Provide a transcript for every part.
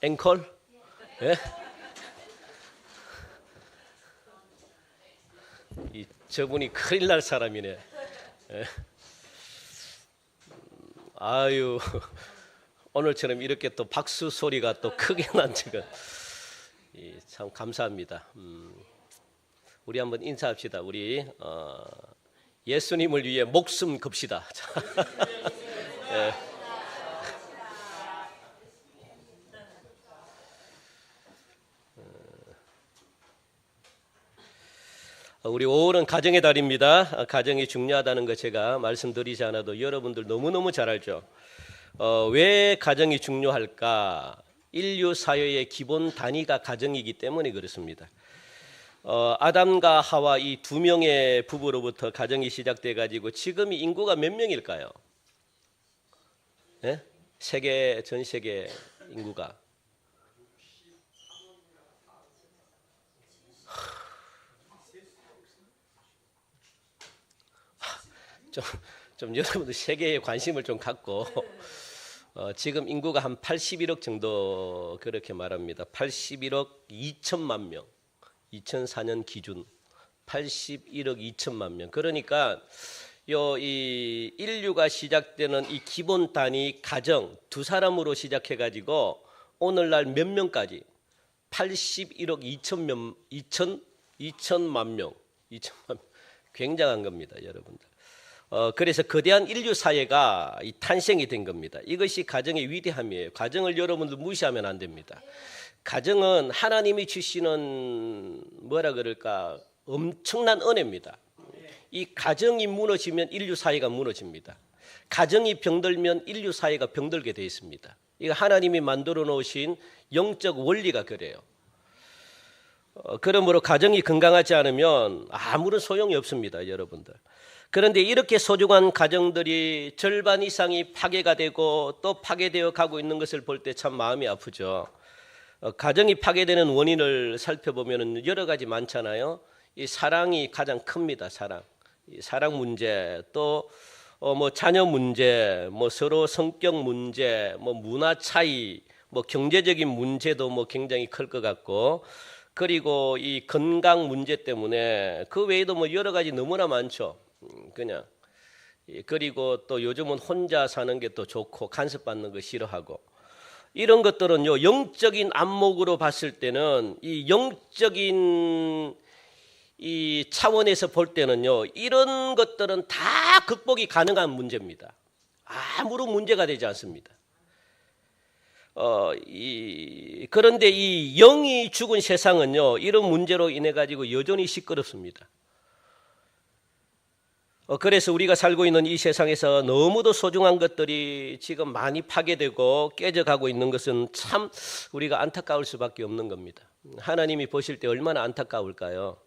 앵콜? 예? 저분이 큰일 날 사람이네. 예? 아유, 오늘처럼 이렇게 또 박수 소리가 또 크게 난 적은 참 감사합니다. 우리 한번 인사합시다. 우리 예수님을 위해 목숨 겁시다. 예. 우리 5월은 가정의 달입니다. 가정이 중요하다는 거 제가 말씀드리지 않아도 여러분들 너무너무 잘 알죠. 왜 가정이 중요할까? 인류 사회의 기본 단위가 가정이기 때문에 그렇습니다. 아담과 하와 이 두 명의 부부로부터 가정이 시작돼 가지고 지금 인구가 몇 명일까요? 네? 전 세계 인구가 좀 여러분들 세계에 관심을 좀 갖고 지금 인구가 한 81억 정도 그렇게 말합니다. 81억 2천만 명. 2004년 기준 81억 2천만 명. 그러니까 이 인류가 시작되는 이 기본 단위 가정 두 사람으로 시작해 가지고 오늘날 몇 명까지 81억 2천만 명. 굉장한 겁니다, 여러분들. 그래서 거대한 인류 사회가 탄생이 된 겁니다. 이것이 가정의 위대함이에요. 가정을 여러분들 무시하면 안 됩니다. 가정은 하나님이 주시는 뭐라 그럴까 엄청난 은혜입니다. 이 가정이 무너지면 인류 사회가 무너집니다. 가정이 병들면 인류 사회가 병들게 되어 있습니다. 이거 하나님이 만들어 놓으신 영적 원리가 그래요. 그러므로 가정이 건강하지 않으면 아무런 소용이 없습니다, 여러분들. 그런데 이렇게 소중한 가정들이 절반 이상이 파괴가 되고 또 파괴되어 가고 있는 것을 볼 때 참 마음이 아프죠. 가정이 파괴되는 원인을 살펴보면 여러 가지 많잖아요. 이 사랑이 가장 큽니다. 사랑 문제, 또 뭐 자녀 문제, 뭐 서로 성격 문제, 뭐 문화 차이, 뭐 경제적인 문제도 뭐 굉장히 클 것 같고, 그리고 이 건강 문제 때문에 그 외에도 뭐 여러 가지 너무나 많죠. 그냥 그리고 또 요즘은 혼자 사는 게 또 좋고 간섭받는 거 싫어하고 이런 것들은요 영적인 안목으로 봤을 때는 이 영적인 이 차원에서 볼 때는요 이런 것들은 다 극복이 가능한 문제입니다. 아무런 문제가 되지 않습니다. 그런데 이 영이 죽은 세상은요 이런 문제로 인해 가지고 여전히 시끄럽습니다. 그래서 우리가 살고 있는 이 세상에서 너무도 소중한 것들이 지금 많이 파괴되고 깨져가고 있는 것은 참 우리가 안타까울 수밖에 없는 겁니다. 하나님이 보실 때 얼마나 안타까울까요?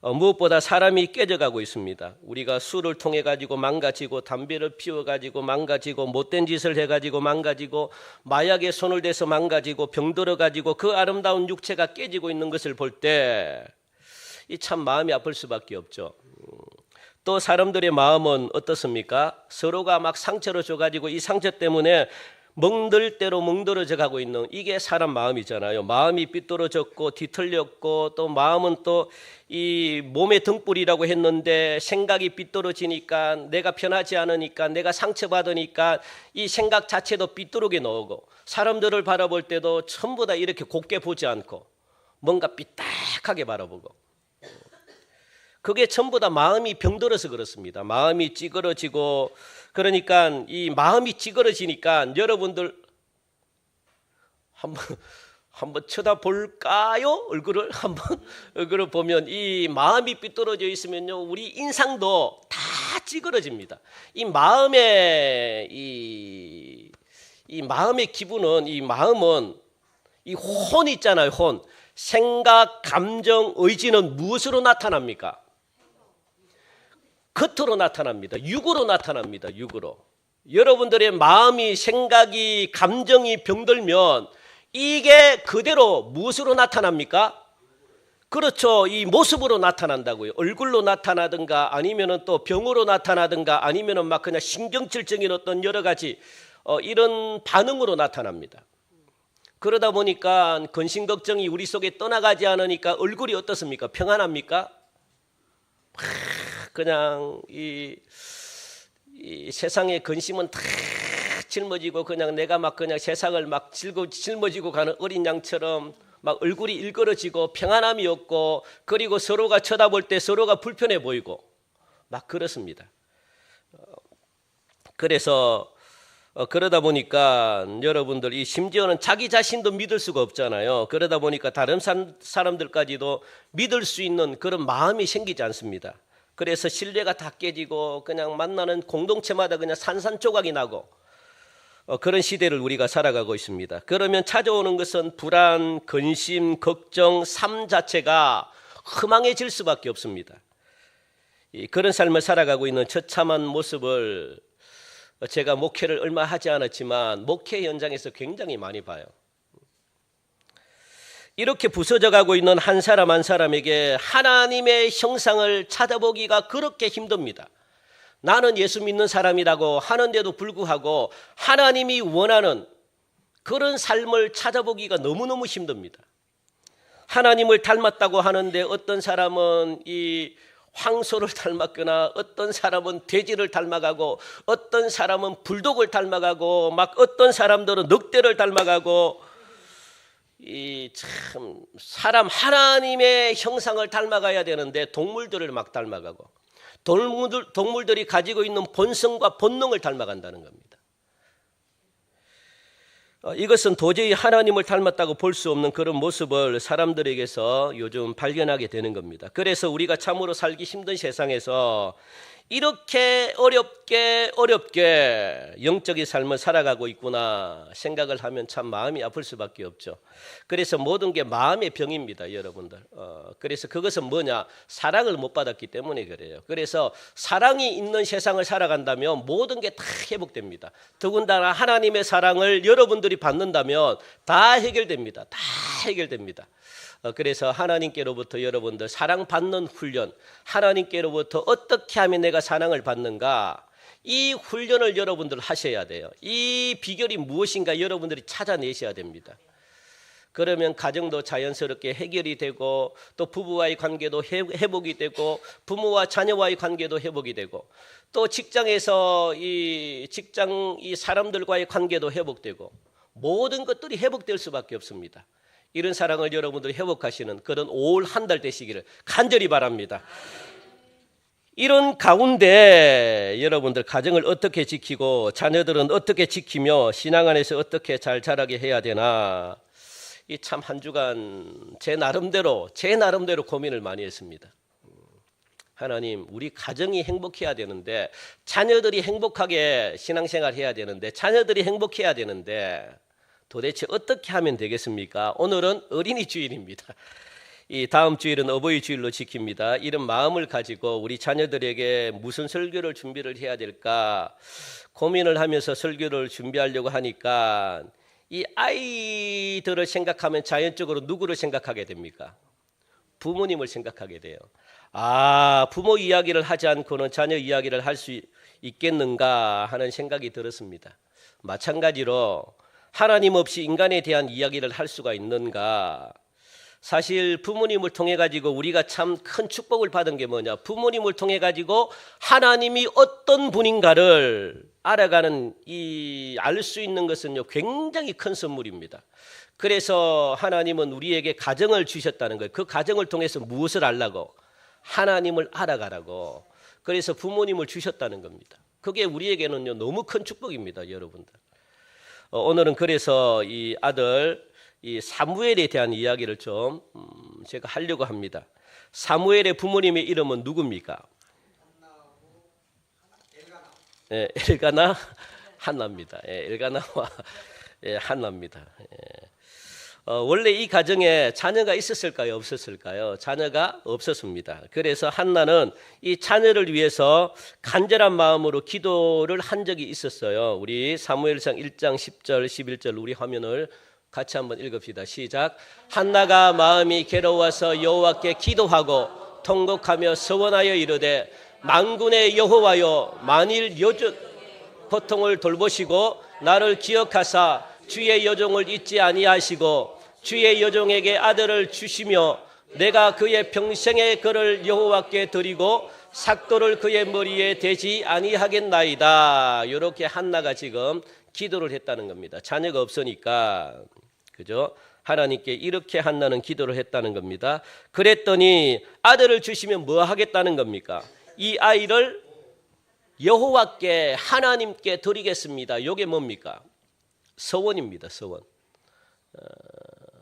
무엇보다 사람이 깨져가고 있습니다. 우리가 술을 통해 가지고 망가지고 담배를 피워 가지고 망가지고 못된 짓을 해 가지고 망가지고 마약에 손을 대서 망가지고 병들어 가지고 그 아름다운 육체가 깨지고 있는 것을 볼 때 이 참 마음이 아플 수밖에 없죠. 또 사람들의 마음은 어떻습니까? 서로가 막 상처를 줘가지고 이 상처 때문에 멍들 대로 멍들어져 가고 있는 이게 사람 마음이잖아요. 마음이 삐뚤어졌고 뒤틀렸고 또 마음은 또 이 몸의 등불이라고 했는데 생각이 삐뚤어지니까 내가 편하지 않으니까 내가 상처받으니까 이 생각 자체도 삐뚤게 나오고 사람들을 바라볼 때도 전부 다 이렇게 곱게 보지 않고 뭔가 삐딱하게 바라보고 그게 전부 다 마음이 병들어서 그렇습니다. 마음이 찌그러지고 그러니까 이 마음이 찌그러지니까 여러분들 한번 쳐다볼까요? 얼굴을 보면 이 마음이 삐뚤어져 있으면요 우리 인상도 다 찌그러집니다. 이 마음의 기분은 이 마음은 이 혼 있잖아요. 혼 생각, 감정, 의지는 무엇으로 나타납니까? 겉으로 나타납니다. 육으로 나타납니다. 육으로. 여러분들의 마음이 생각이 감정이 병들면 이게 그대로 무엇으로 나타납니까? 그렇죠. 이 모습으로 나타난다고요. 얼굴로 나타나든가 아니면은 또 병으로 나타나든가 아니면은 막 그냥 신경질적인 어떤 여러 가지 이런 반응으로 나타납니다. 그러다 보니까 근심 걱정이 우리 속에 떠나가지 않으니까 얼굴이 어떻습니까? 평안합니까? 그냥 이 세상의 근심은 다 짊어지고 그냥 내가 막 그냥 세상을 막 짊어지고 가는 어린 양처럼 막 얼굴이 일그러지고 평안함이 없고, 그리고 서로가 쳐다볼 때 서로가 불편해 보이고 막 그렇습니다. 그래서 그러다 보니까 여러분들 이 심지어는 자기 자신도 믿을 수가 없잖아요. 그러다 보니까 다른 사람들까지도 믿을 수 있는 그런 마음이 생기지 않습니다. 그래서 신뢰가 다 깨지고 그냥 만나는 공동체마다 그냥 산산조각이 나고 그런 시대를 우리가 살아가고 있습니다. 그러면 찾아오는 것은 불안, 근심, 걱정, 삶 자체가 허망해질 수밖에 없습니다. 그런 삶을 살아가고 있는 처참한 모습을 제가 목회를 얼마 하지 않았지만 목회 현장에서 굉장히 많이 봐요. 이렇게 부서져 가고 있는 한 사람 한 사람에게 하나님의 형상을 찾아보기가 그렇게 힘듭니다. 나는 예수 믿는 사람이라고 하는데도 불구하고 하나님이 원하는 그런 삶을 찾아보기가 너무너무 힘듭니다. 하나님을 닮았다고 하는데 어떤 사람은 이 황소를 닮았거나 어떤 사람은 돼지를 닮아가고 어떤 사람은 불독을 닮아가고 막 어떤 사람들은 늑대를 닮아가고, 이 참 사람 하나님의 형상을 닮아가야 되는데 동물들을 막 닮아가고 동물들이 가지고 있는 본성과 본능을 닮아간다는 겁니다. 이것은 도저히 하나님을 닮았다고 볼 수 없는 그런 모습을 사람들에게서 요즘 발견하게 되는 겁니다. 그래서 우리가 참으로 살기 힘든 세상에서 이렇게 어렵게 영적인 삶을 살아가고 있구나 생각을 하면 참 마음이 아플 수밖에 없죠. 그래서 모든 게 마음의 병입니다, 여러분들. 그래서 그것은 뭐냐? 사랑을 못 받았기 때문에 그래요. 그래서 사랑이 있는 세상을 살아간다면 모든 게 다 회복됩니다. 더군다나 하나님의 사랑을 여러분들이 받는다면 다 해결됩니다. 다 해결됩니다. 그래서 하나님께로부터 여러분들 사랑받는 훈련, 하나님께로부터 어떻게 하면 내가 사랑을 받는가, 이 훈련을 여러분들 하셔야 돼요. 이 비결이 무엇인가 여러분들이 찾아내셔야 됩니다. 그러면 가정도 자연스럽게 해결이 되고 또 부부와의 관계도 회복이 되고 부모와 자녀와의 관계도 회복이 되고 또 직장에서 이 사람들과의 관계도 회복되고 모든 것들이 회복될 수밖에 없습니다. 이런 사랑을 여러분들이 회복하시는 그런 5월 한 달 되시기를 간절히 바랍니다. 이런 가운데 여러분들 가정을 어떻게 지키고 자녀들은 어떻게 지키며 신앙 안에서 어떻게 잘 자라게 해야 되나, 이 참 한 주간 제 나름대로 고민을 많이 했습니다. 하나님, 우리 가정이 행복해야 되는데, 자녀들이 행복하게 신앙생활 해야 되는데, 자녀들이 행복해야 되는데 도대체 어떻게 하면 되겠습니까? 오늘은 어린이 주일입니다. 이 다음 주일은 어버이 주일로 지킵니다. 이런 마음을 가지고 우리 자녀들에게 무슨 설교를 준비를 해야 될까 고민을 하면서 설교를 준비하려고 하니까 이 아이들을 생각하면 자연적으로 누구를 생각하게 됩니까? 부모님을 생각하게 돼요. 부모 이야기를 하지 않고는 자녀 이야기를 할 수 있겠는가 하는 생각이 들었습니다. 마찬가지로 하나님 없이 인간에 대한 이야기를 할 수가 있는가? 사실 부모님을 통해 가지고 우리가 참 큰 축복을 받은 게 뭐냐? 부모님을 통해 가지고 하나님이 어떤 분인가를 알아가는 알 수 있는 것은요 굉장히 큰 선물입니다. 그래서 하나님은 우리에게 가정을 주셨다는 거예요. 그 가정을 통해서 무엇을 알라고? 하나님을 알아가라고. 그래서 부모님을 주셨다는 겁니다. 그게 우리에게는요 너무 큰 축복입니다, 여러분들. 오늘은 그래서 이 아들 이 사무엘에 대한 이야기를 좀 제가 하려고 합니다. 사무엘의 부모님의 이름은 누굽니까? 엘가나 한나입니다. 엘가나와 한나입니다. 원래 이 가정에 자녀가 있었을까요? 없었을까요? 자녀가 없었습니다. 그래서 한나는 이 자녀를 위해서 간절한 마음으로 기도를 한 적이 있었어요. 우리 사무엘상 1장 10절 11절 우리 화면을 같이 한번 읽읍시다. 시작. 한나가 마음이 괴로워서 여호와께 기도하고 통곡하며 서원하여 이르되 만군의 여호와여, 만일 요즘 고통을 돌보시고 나를 기억하사 주의 여종을 잊지 아니하시고 주의 여종에게 아들을 주시며 내가 그의 평생의 그를 여호와께 드리고 삭도를 그의 머리에 대지 아니하겠나이다. 이렇게 한나가 지금 기도를 했다는 겁니다. 자녀가 없으니까, 그죠? 하나님께 이렇게 한나는 기도를 했다는 겁니다. 그랬더니 아들을 주시면 뭐 하겠다는 겁니까? 이 아이를 여호와께 하나님께 드리겠습니다. 이게 뭡니까? 서원입니다. 서원.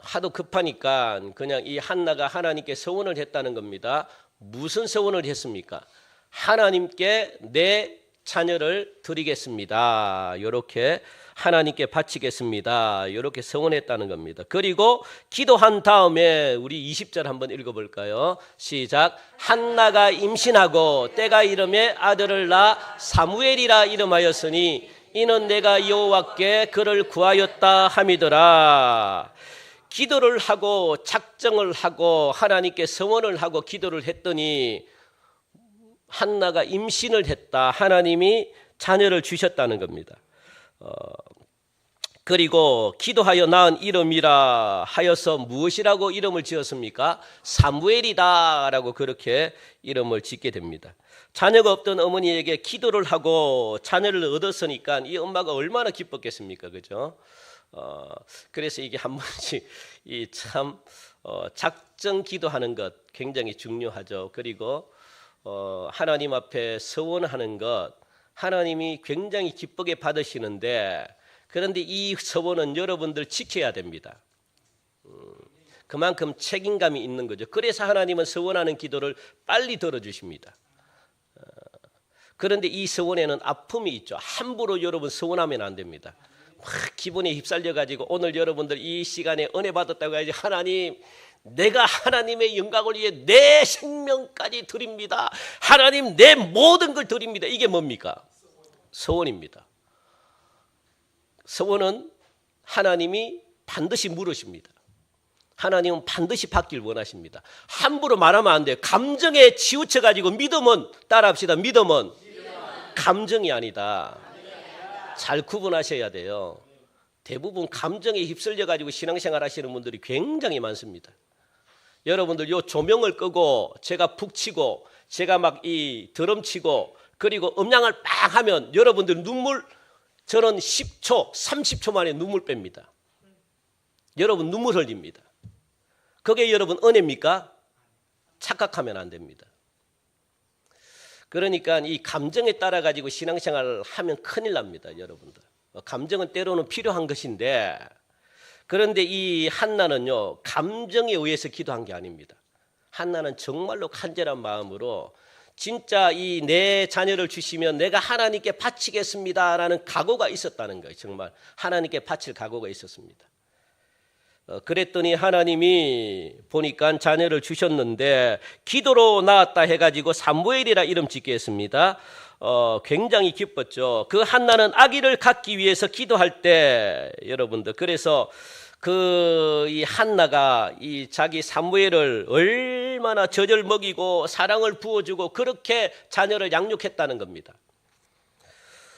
하도 급하니까 그냥 이 한나가 하나님께 서원을 했다는 겁니다. 무슨 서원을 했습니까? 하나님께 내 자녀를 드리겠습니다. 이렇게 하나님께 바치겠습니다. 이렇게 서원했다는 겁니다. 그리고 기도한 다음에 우리 20절 한번 읽어볼까요? 시작. 한나가 임신하고 때가 이름에 아들을 낳아 사무엘이라 이름하였으니 이는 내가 여호와께 그를 구하였다 함이더라. 기도를 하고 작정을 하고 하나님께 서원을 하고 기도를 했더니 한나가 임신을 했다. 하나님이 자녀를 주셨다는 겁니다. 그리고 기도하여 낳은 이름이라 하여서 무엇이라고 이름을 지었습니까? 사무엘이다 라고 그렇게 이름을 짓게 됩니다. 자녀가 없던 어머니에게 기도를 하고 자녀를 얻었으니까 이 엄마가 얼마나 기뻤겠습니까? 그죠? 그래서 이게 한 번씩 참 작정 기도하는 것 굉장히 중요하죠. 그리고 하나님 앞에 서원하는 것 하나님이 굉장히 기쁘게 받으시는데, 그런데 이 서원은 여러분들 지켜야 됩니다. 그만큼 책임감이 있는 거죠. 그래서 하나님은 서원하는 기도를 빨리 들어주십니다. 그런데 이 서원에는 아픔이 있죠. 함부로 여러분 서원하면 안 됩니다. 막 기분에 휩쓸려 가지고 오늘 여러분들 이 시간에 은혜 받았다고 해야지, 하나님 내가 하나님의 영광을 위해 내 생명까지 드립니다. 하나님 내 모든 걸 드립니다. 이게 뭡니까? 서원입니다. 서원은 하나님이 반드시 물으십니다. 하나님은 반드시 받길 원하십니다. 함부로 말하면 안 돼요. 감정에 치우쳐 가지고 믿음은, 따라합시다. 믿음은 감정이 아니다. 잘 구분하셔야 돼요. 대부분 감정에 휩쓸려 가지고 신앙생활 하시는 분들이 굉장히 많습니다. 여러분들 요 조명을 끄고 제가 북 치고 제가 막 이 드럼 치고 그리고 음량을 빡 하면 여러분들 눈물, 저는 10초 30초 만에 눈물 뺍니다. 여러분 눈물 흘립니다. 그게 여러분 은혜입니까? 착각하면 안 됩니다. 그러니까 이 감정에 따라 가지고 신앙생활을 하면 큰일 납니다. 여러분들 감정은 때로는 필요한 것인데, 그런데 이 한나는요 감정에 의해서 기도한 게 아닙니다. 한나는 정말로 간절한 마음으로 진짜 이 내 자녀를 주시면 내가 하나님께 바치겠습니다라는 각오가 있었다는 거예요. 정말 하나님께 바칠 각오가 있었습니다. 그랬더니 하나님이 보니까 자녀를 주셨는데 기도로 낳았다 해가지고 사무엘이라 이름 짓게 했습니다. 굉장히 기뻤죠. 그 한나는 아기를 갖기 위해서 기도할 때 여러분들, 그래서 이 한나가 이 자기 사무엘을 얼마나 젖을 먹이고 사랑을 부어주고 그렇게 자녀를 양육했다는 겁니다.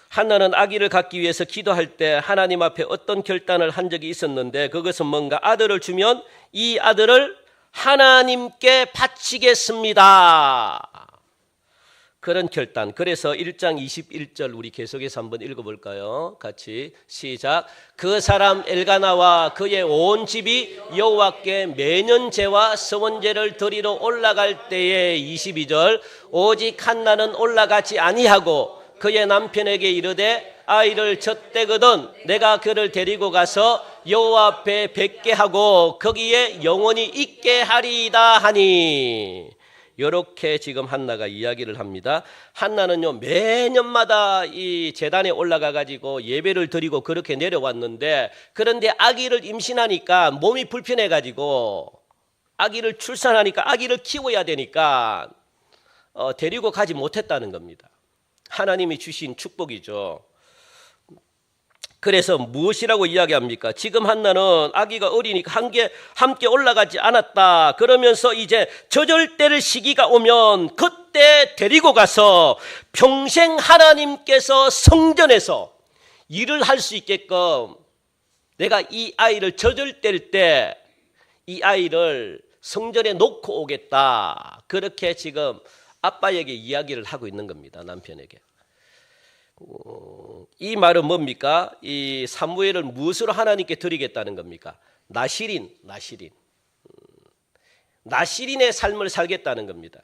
한나는 아기를 갖기 위해서 기도할 때 하나님 앞에 어떤 결단을 한 적이 있었는데, 그것은 뭔가 아들을 주면 이 아들을 하나님께 바치겠습니다. 그런 결단. 그래서 1장 21절 우리 계속해서 한번 읽어볼까요? 같이 시작. 그 사람 엘가나와 그의 온 집이 여호와께 매년 제와 서원제를 드리러 올라갈 때에 22절 오직 한나는 올라가지 아니하고 그의 남편에게 이르되 아이를 젖대거든 내가 그를 데리고 가서 여호와 앞에 뵙게 하고 거기에 영원히 있게 하리이다 하니. 이렇게 지금 한나가 이야기를 합니다. 한나는요 매년마다 이 제단에 올라가 가지고 예배를 드리고 그렇게 내려왔는데, 그런데 아기를 임신하니까 몸이 불편해 가지고 아기를 출산하니까 아기를 키워야 되니까 데리고 가지 못했다는 겁니다. 하나님이 주신 축복이죠. 그래서 무엇이라고 이야기합니까? 지금 한나는 아기가 어리니까 함께 올라가지 않았다. 그러면서 이제 저절대를 시기가 오면 그때 데리고 가서 평생 하나님께서 성전에서 일을 할 수 있게끔 내가 이 아이를 젖을 때 이 아이를 성전에 놓고 오겠다. 그렇게 지금 아빠에게 이야기를 하고 있는 겁니다. 남편에게. 이 말은 뭡니까? 이 사무엘을 무엇으로 하나님께 드리겠다는 겁니까? 나실인의 삶을 살겠다는 겁니다.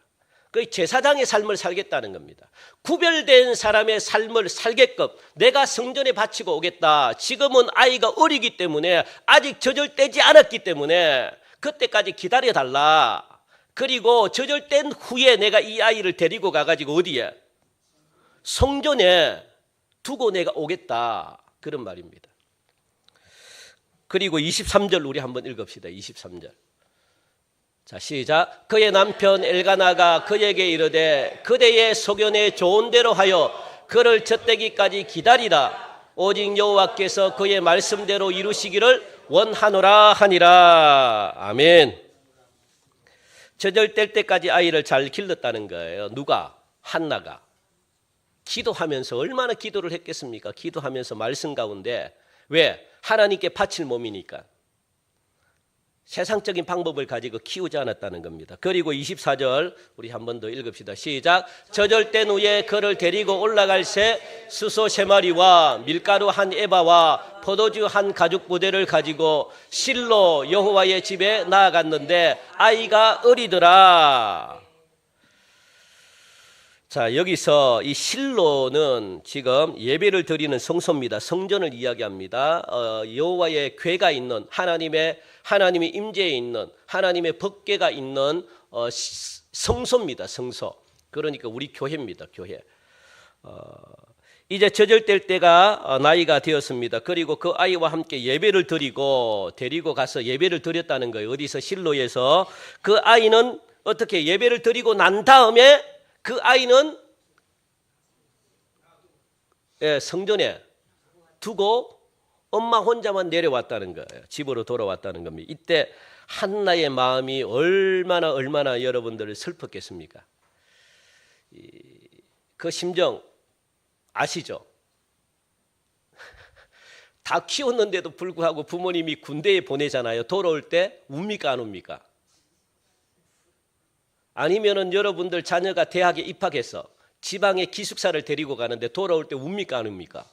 그 제사장의 삶을 살겠다는 겁니다. 구별된 사람의 삶을 살게끔 내가 성전에 바치고 오겠다. 지금은 아이가 어리기 때문에 아직 젖을떼지 않았기 때문에 그때까지 기다려달라. 그리고 젖을뗀 후에 내가 이 아이를 데리고 가가지고 어디에? 성전에 두고 내가 오겠다. 그런 말입니다. 그리고 23절 우리 한번 읽읍시다. 23절. 자, 시작. 그의 남편 엘가나가 그에게 이르되 그대의 소견에 좋은 대로 하여 그를 젖대기까지 기다리라. 오직 여호와께서 그의 말씀대로 이루시기를 원하노라 하니라. 아멘. 젖을 때까지 아이를 잘 길렀다는 거예요. 누가? 한나가. 기도하면서 얼마나 기도를 했겠습니까? 기도하면서 말씀 가운데. 왜? 하나님께 바칠 몸이니까. 세상적인 방법을 가지고 키우지 않았다는 겁니다. 그리고 24절 우리 한 번 더 읽읍시다. 시작. 젖을뗀 후에 그를 데리고 올라갈새 수소 3마리와 밀가루 1에바와 포도주 1가죽 부대를 가지고 실로 여호와의 집에 나아갔는데 아이가 어리더라. 자, 여기서 이 실로는 지금 예배를 드리는 성소입니다. 성전을 이야기합니다. 여호와의 궤가 있는 하나님의 임재에 있는 하나님의 법궤가 있는 성소입니다. 성소. 그러니까 우리 교회입니다. 교회. 이제 젖을뗄 때가 나이가 되었습니다. 그리고 그 아이와 함께 예배를 드리고 데리고 가서 예배를 드렸다는 거예요. 어디서? 실로에서. 그 아이는 어떻게 예배를 드리고 난 다음에 그 아이는 성전에 두고 엄마 혼자만 내려왔다는 거예요. 집으로 돌아왔다는 겁니다. 이때 한나의 마음이 얼마나 여러분들을 슬펐겠습니까? 그 심정 아시죠? 다 키웠는데도 불구하고 부모님이 군대에 보내잖아요. 돌아올 때 웁니까 안 웁니까? 아니면은 여러분들 자녀가 대학에 입학해서 지방에 기숙사를 데리고 가는데 돌아올 때 웁니까 안 웁니까?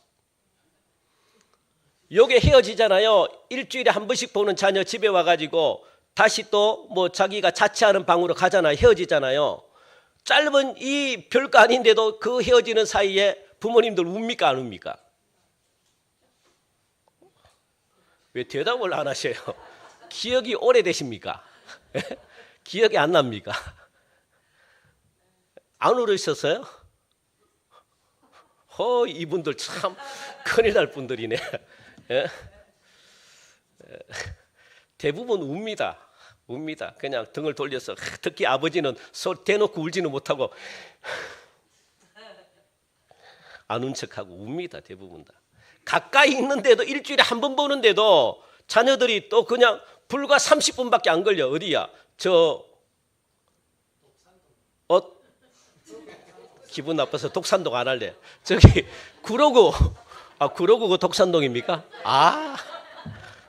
요게 헤어지잖아요. 일주일에 한 번씩 보는 자녀 집에 와가지고 다시 또 뭐 자기가 자취하는 방으로 가잖아요. 헤어지잖아요. 짧은 이 별거 아닌데도 그 헤어지는 사이에 부모님들 웁니까 안 웁니까? 왜 대답을 안 하셔요? 기억이 오래되십니까? 기억이 안 납니까? 안 울으셨어요? 이분들 참 큰일 날 분들이네. 대부분 웁니다. 그냥 등을 돌려서. 특히 아버지는 대놓고 울지는 못하고 안 운 척하고 웁니다. 대부분 다. 가까이 있는데도 일주일에 한 번 보는데도 자녀들이 또 그냥 불과 30분밖에 안 걸려. 어디야? 기분 나빠서 독산동 안 할래. 저기 구로구. 구로구가 독산동입니까?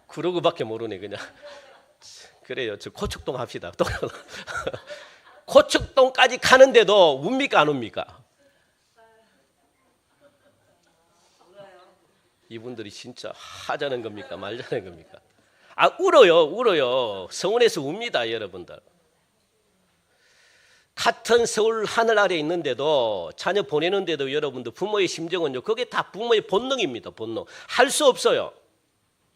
구로구밖에 모르네 그냥. 그래요. 저 고척동 합시다. 고척동까지 가는데도 웁니까 안 웁니까? 이분들이 진짜 하자는 겁니까 말자는 겁니까? 울어요. 서울에서 웁니다 여러분들. 같은 서울 하늘 아래 있는데도 자녀 보내는데도 여러분들 부모의 심정은요. 그게 다 부모의 본능입니다. 본능. 할 수 없어요.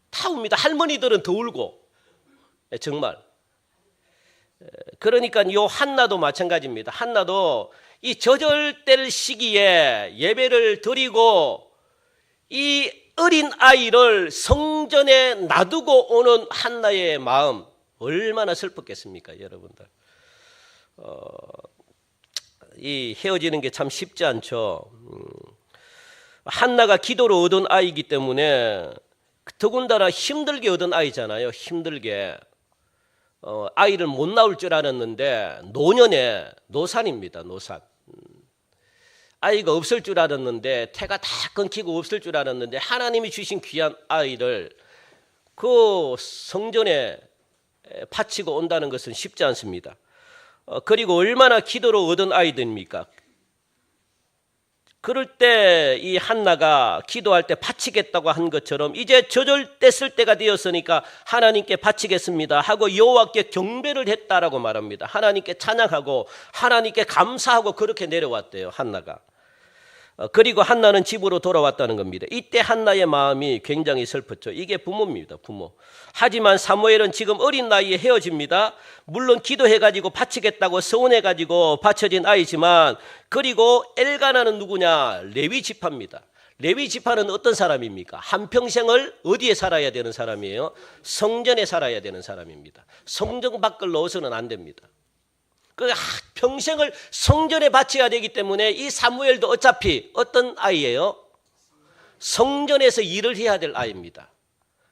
다 웁니다. 할머니들은 더 울고. 정말. 그러니까 요 한나도 마찬가지입니다. 한나도 이 젖을뗄 시기에 예배를 드리고 이 어린 아이를 성전에 놔두고 오는 한나의 마음 얼마나 슬펐겠습니까 여러분들. 이 헤어지는 게 참 쉽지 않죠. 한나가 기도로 얻은 아이이기 때문에 더군다나 힘들게 얻은 아이잖아요. 힘들게. 아이를 못 낳을 줄 알았는데 노산입니다. 노산. 아이가 없을 줄 알았는데 태가 다 끊기고 없을 줄 알았는데 하나님이 주신 귀한 아이를 그 성전에 바치고 온다는 것은 쉽지 않습니다. 그리고 얼마나 기도로 얻은 아이들입니까? 그럴 때 이 한나가 기도할 때 바치겠다고 한 것처럼 이제 저절됐을 때가 되었으니까 하나님께 바치겠습니다 하고 여호와께 경배를 했다라고 말합니다. 하나님께 찬양하고 하나님께 감사하고 그렇게 내려왔대요, 한나가. 그리고 한나는 집으로 돌아왔다는 겁니다. 이때 한나의 마음이 굉장히 슬펐죠. 이게 부모입니다, 부모. 하지만 사무엘은 지금 어린 나이에 헤어집니다. 물론 기도해가지고 바치겠다고 서운해가지고 바쳐진 아이지만, 그리고 엘가나는 누구냐? 레위 지파입니다. 레위 지파는 어떤 사람입니까? 한평생을 어디에 살아야 되는 사람이에요? 성전에 살아야 되는 사람입니다. 성전 밖을 넣어서는 안 됩니다. 평생을 성전에 바쳐야 되기 때문에 이 사무엘도 어차피 어떤 아이예요? 성전에서 일을 해야 될 아이입니다.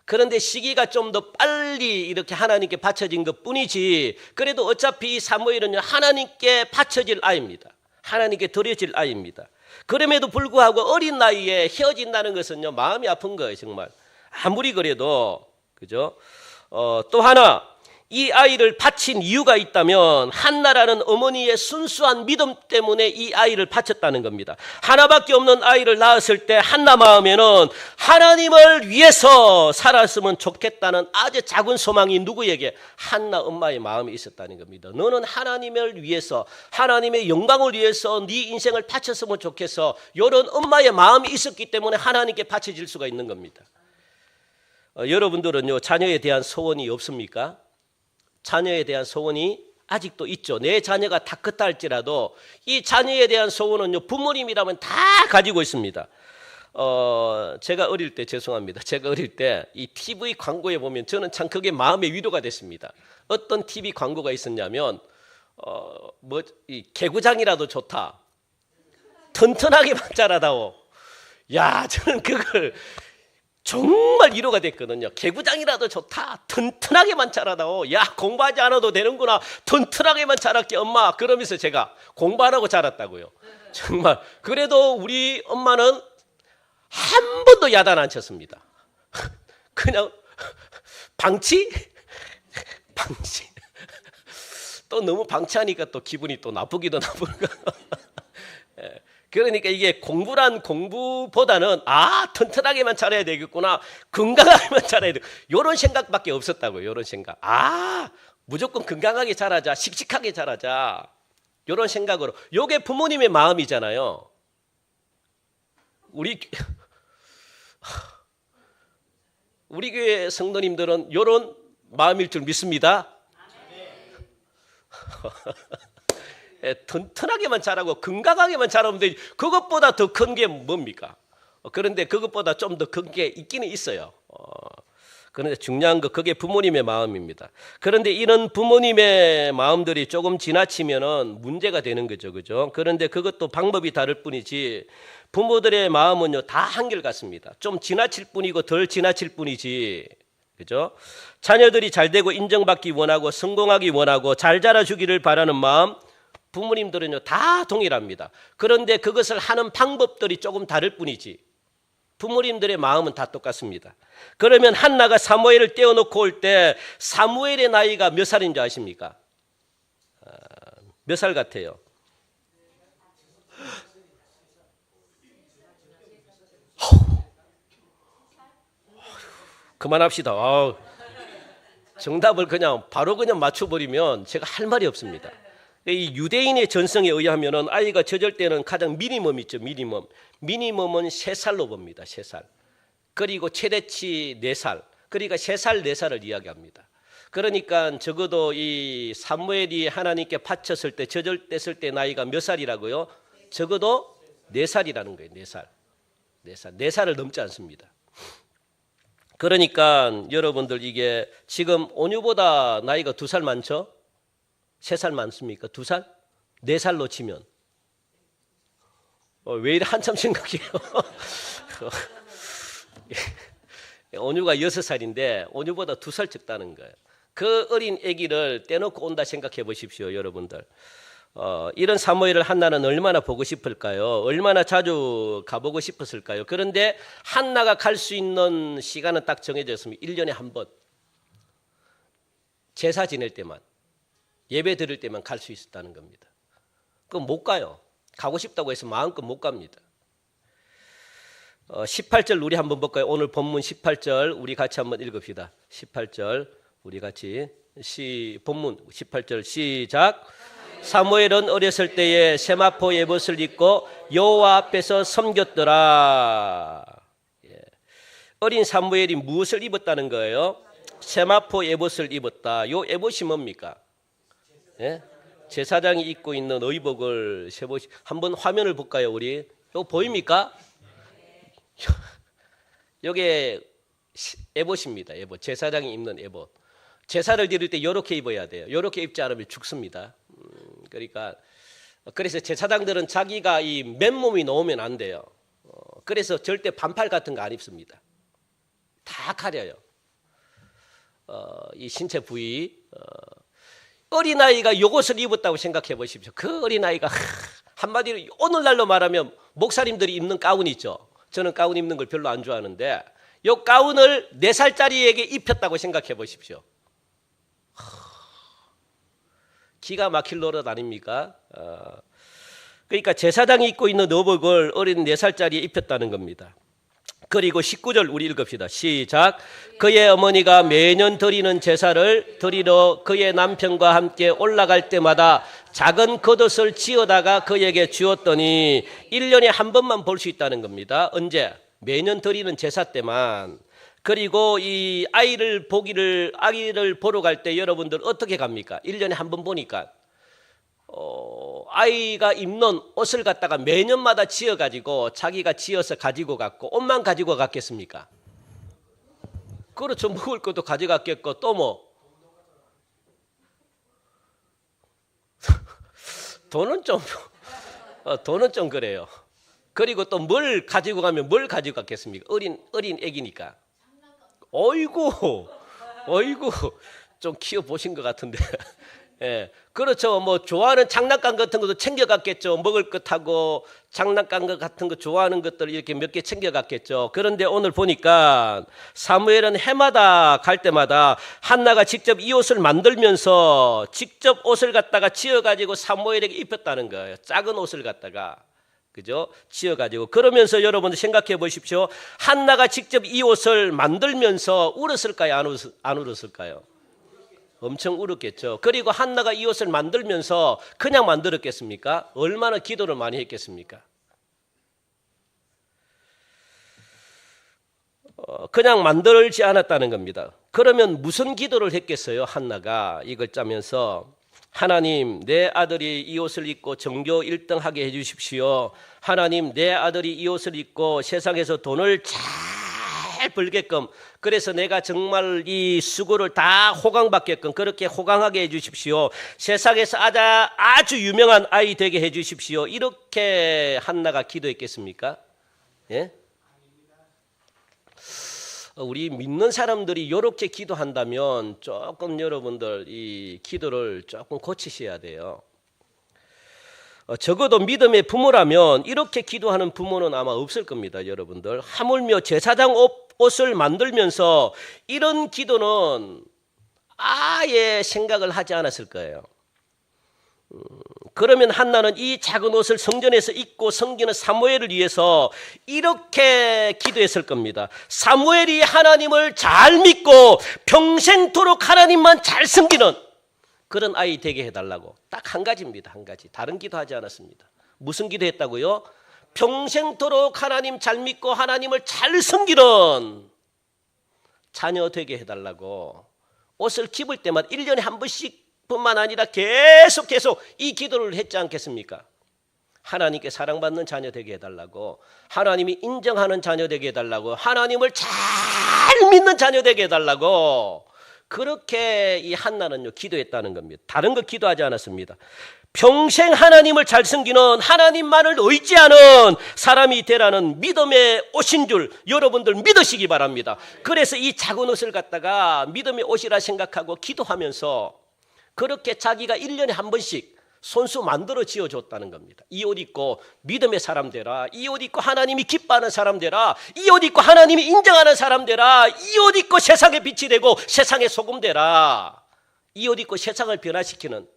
그런데 시기가 좀 더 빨리 이렇게 하나님께 바쳐진 것 뿐이지, 그래도 어차피 이 사무엘은 하나님께 바쳐질 아이입니다. 하나님께 드려질 아이입니다. 그럼에도 불구하고 어린 나이에 헤어진다는 것은요, 마음이 아픈 거예요, 정말. 아무리 그래도. 그죠? 또 하나, 이 아이를 바친 이유가 있다면 한나라는 어머니의 순수한 믿음 때문에 이 아이를 바쳤다는 겁니다. 하나밖에 없는 아이를 낳았을 때 한나 마음에는 하나님을 위해서 살았으면 좋겠다는 아주 작은 소망이 누구에게? 한나 엄마의 마음에 있었다는 겁니다. 너는 하나님을 위해서, 하나님의 영광을 위해서 네 인생을 바쳤으면 좋겠어. 이런 엄마의 마음이 있었기 때문에 하나님께 바쳐질 수가 있는 겁니다. 여러분들은요, 자녀에 대한 소원이 없습니까? 자녀에 대한 소원이 아직도 있죠. 내 자녀가 다 컸다 할지라도 이 자녀에 대한 소원은요, 부모님이라면 다 가지고 있습니다. 제가 어릴 때, 죄송합니다, 제가 어릴 때 이 TV 광고에 보면 저는 참 그게 마음의 위로가 됐습니다. 어떤 TV 광고가 있었냐면 이 개구장이라도 좋다, 튼튼하게만 자라다오. 야, 저는 그걸 정말 위로가 됐거든요. 개구장이라도 좋다, 튼튼하게만 자라다오. 야, 공부하지 않아도 되는구나, 튼튼하게만 자랄게 엄마. 그러면서 제가 공부 안 하고 자랐다고요. 정말. 그래도 우리 엄마는 한 번도 야단 안 쳤습니다. 그냥 방치? 방치. 또 너무 방치하니까 또 기분이 또 나쁘기도 나쁘고. 그러니까 이게 공부란 공부보다는 튼튼하게만 자라야 되겠구나, 건강하게만 자라야 돼, 이런 생각밖에 없었다고요. 이런 생각. 무조건 건강하게 자라자, 씩씩하게 자라자, 이런 생각으로. 이게 부모님의 마음이잖아요. 우리 교회 성도님들은 이런 마음일 줄 믿습니다. 튼튼하게만 자라고 건강하게만 자라면 되지, 그것보다 더 큰 게 뭡니까? 그런데 그것보다 좀 더 큰 게 있기는 있어요. 그런데 중요한 거, 그게 부모님의 마음입니다. 그런데 이런 부모님의 마음들이 조금 지나치면은 문제가 되는 거죠, 그죠? 그런데 그것도 방법이 다를 뿐이지, 부모들의 마음은요, 다 한결같습니다. 좀 지나칠 뿐이고 덜 지나칠 뿐이지, 그죠? 자녀들이 잘 되고 인정받기 원하고 성공하기 원하고 잘 자라주기를 바라는 마음, 부모님들은요, 다 동일합니다. 그런데 그것을 하는 방법들이 조금 다를 뿐이지 부모님들의 마음은 다 똑같습니다. 그러면 한나가 사무엘을 떼어놓고 올 때 사무엘의 나이가 몇 살인 줄 아십니까? 몇 살 같아요? 그만합시다. 정답을 바로 그냥 맞춰버리면 제가 할 말이 없습니다. 이 유대인의 전성에 의하면 아이가 젖을 때는 가장 미니멈 있죠. 미니멈은 3살로 봅니다. 3살. 그리고 최대치 4살. 그러니까 3살, 4살을 이야기합니다. 그러니까 적어도 이 사무엘이 하나님께 바쳤을 때, 젖을 뗐을 때 나이가 몇 살이라고요? 적어도 4살이라는 거예요. 4살. 4살을 넘지 않습니다. 그러니까 여러분들, 이게 지금 온유보다 나이가 2살 많죠? 3살 많습니까? 2살? 4살로 치면 왜 이래 한참 생각해요? 온유가 6살인데 온유보다 2살 적다는 거예요. 그 어린 아기를 떼놓고 온다 생각해 보십시오, 여러분들. 이런 사무엘을 한나는 얼마나 보고 싶을까요? 얼마나 자주 가보고 싶었을까요? 그런데 한나가 갈 수 있는 시간은 딱 정해졌습니다. 1년에 한 번. 제사 지낼 때만, 예배 드릴 때만 갈 수 있었다는 겁니다. 그럼 못 가요. 가고 싶다고 해서 마음껏 못 갑니다. 18절 우리 한번 볼까요? 오늘 본문 18절 우리 같이 한번 읽읍시다. 18절 우리 같이 본문 18절 시작. 사무엘은 어렸을 때에 세마포 에봇을 입고 여호와 앞에서 섬겼더라. 어린 사무엘이 무엇을 입었다는 거예요? 세마포 에봇을 입었다. 요 에봇이 뭡니까? 예? 제사장이 입고 있는 의복을 한번 화면을 볼까요? 우리 요 보입니까? 요게 에봇입니다. 에봇. 제사장이 입는 에봇. 제사를 드릴 때 요렇게 입어야 돼요. 요렇게 입지 않으면 죽습니다. 그러니까 그래서 제사장들은 자기가 이 맨몸이 나오면 안 돼요. 그래서 절대 반팔 같은 거 안 입습니다. 다 가려요. 이 신체 부위. 어린아이가 요것을 입었다고 생각해 보십시오. 그 어린아이가 한마디로 오늘날로 말하면 목사님들이 입는 가운 있죠. 저는 가운 입는 걸 별로 안 좋아하는데 요 가운을 4살짜리에게 입혔다고 생각해 보십시오. 기가 막힐 노릇 아닙니까? 그러니까 제사장이 입고 있는 의복을 어린 4살짜리에 입혔다는 겁니다. 그리고 19절 우리 읽읍시다. 시작. 그의 어머니가 매년 드리는 제사를 드리러 그의 남편과 함께 올라갈 때마다 작은 겉옷을 지어다가 그에게 주었더니 1년에 한 번만 볼 수 있다는 겁니다. 언제? 매년 드리는 제사 때만. 그리고 이 아이를 보러 갈 때 여러분들 어떻게 갑니까? 1년에 한 번 보니까 아이가 입는 옷을 갖다가 매년마다 지어가지고 자기가 지어서 가지고 갔고 옷만 가지고 갔겠습니까? 그렇죠. 먹을 것도 가져갔겠고 또 뭐 돈은 좀 그래요. 그리고 또 뭘 가지고 가면 뭘 가지고 갔겠습니까? 어린 애기니까. 어이구 좀 키워 보신 것 같은데. 예, 그렇죠. 뭐 좋아하는 장난감 같은 것도 챙겨갔겠죠. 먹을 것하고 장난감 같은 거 좋아하는 것들 이렇게 몇 개 챙겨갔겠죠. 그런데 오늘 보니까 사무엘은 해마다 갈 때마다 한나가 직접 이 옷을 만들면서 직접 옷을 갖다가 지어가지고 사무엘에게 입혔다는 거예요. 작은 옷을 갖다가. 그죠? 지어가지고. 그러면서 여러분들 생각해 보십시오. 한나가 직접 이 옷을 만들면서 울었을까요? 안 울었을까요? 엄청 울었겠죠. 그리고 한나가 이 옷을 만들면서 그냥 만들었겠습니까? 얼마나 기도를 많이 했겠습니까? 그냥 만들지 않았다는 겁니다. 그러면 무슨 기도를 했겠어요? 한나가 이걸 짜면서 하나님, 내 아들이 이 옷을 입고 전교 1등 하게 해주십시오. 하나님, 내 아들이 이 옷을 입고 세상에서 돈을 잘 벌게끔, 그래서 내가 정말 이 수고를 다 호강받게끔 그렇게 호강하게 해주십시오. 세상에서 아주 유명한 아이 되게 해주십시오. 이렇게 한나가 기도했겠습니까? 예? 우리 믿는 사람들이 이렇게 기도한다면 조금 여러분들 이 기도를 조금 고치셔야 돼요. 적어도 믿음의 부모라면 이렇게 기도하는 부모는 아마 없을 겁니다. 여러분들 하물며 제사장 옷을 만들면서 이런 기도는 아예 생각을 하지 않았을 거예요. 그러면 한나는 이 작은 옷을 성전에서 입고 섬기는 사무엘을 위해서 이렇게 기도했을 겁니다. 사무엘이 하나님을 잘 믿고 평생토록 하나님만 잘 섬기는 그런 아이 되게 해달라고. 딱 한 가지입니다. 한 가지. 다른 기도하지 않았습니다. 무슨 기도했다고요? 평생토록 하나님 잘 믿고 하나님을 잘 섬기는 자녀 되게 해달라고. 옷을 입을 때마다 1년에 한 번씩 뿐만 아니라 계속 이 기도를 했지 않겠습니까? 하나님께 사랑받는 자녀 되게 해달라고, 하나님이 인정하는 자녀 되게 해달라고, 하나님을 잘 믿는 자녀 되게 해달라고. 그렇게 이 한나는요 기도했다는 겁니다. 다른 거 기도하지 않았습니다. 평생 하나님을 잘 섬기는, 하나님만을 의지하는 사람이 되라는 믿음의 옷인 줄 여러분들 믿으시기 바랍니다. 그래서 이 작은 옷을 갖다가 믿음의 옷이라 생각하고 기도하면서 그렇게 자기가 1년에 한 번씩 손수 만들어 지어줬다는 겁니다. 이 옷 입고 믿음의 사람 되라. 이 옷 입고 하나님이 기뻐하는 사람 되라. 이 옷 입고 하나님이 인정하는 사람 되라. 이 옷 입고 세상의 빛이 되고 세상의 소금 되라. 이 옷 입고 세상을 변화시키는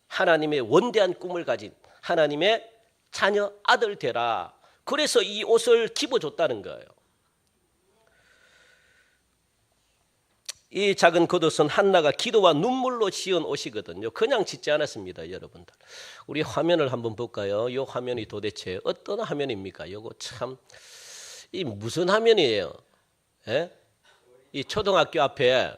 하나님의 원대한 꿈을 가진 하나님의 자녀 아들 되라. 그래서 이 옷을 입어줬다는 거예요. 이 작은 겉옷은 한나가 기도와 눈물로 지은 옷이거든요. 그냥 짓지 않았습니다, 여러분들. 우리 화면을 한번 볼까요? 이 화면이 도대체 어떤 화면입니까? 이거 참, 이 무슨 화면이에요? 예? 이 초등학교 앞에.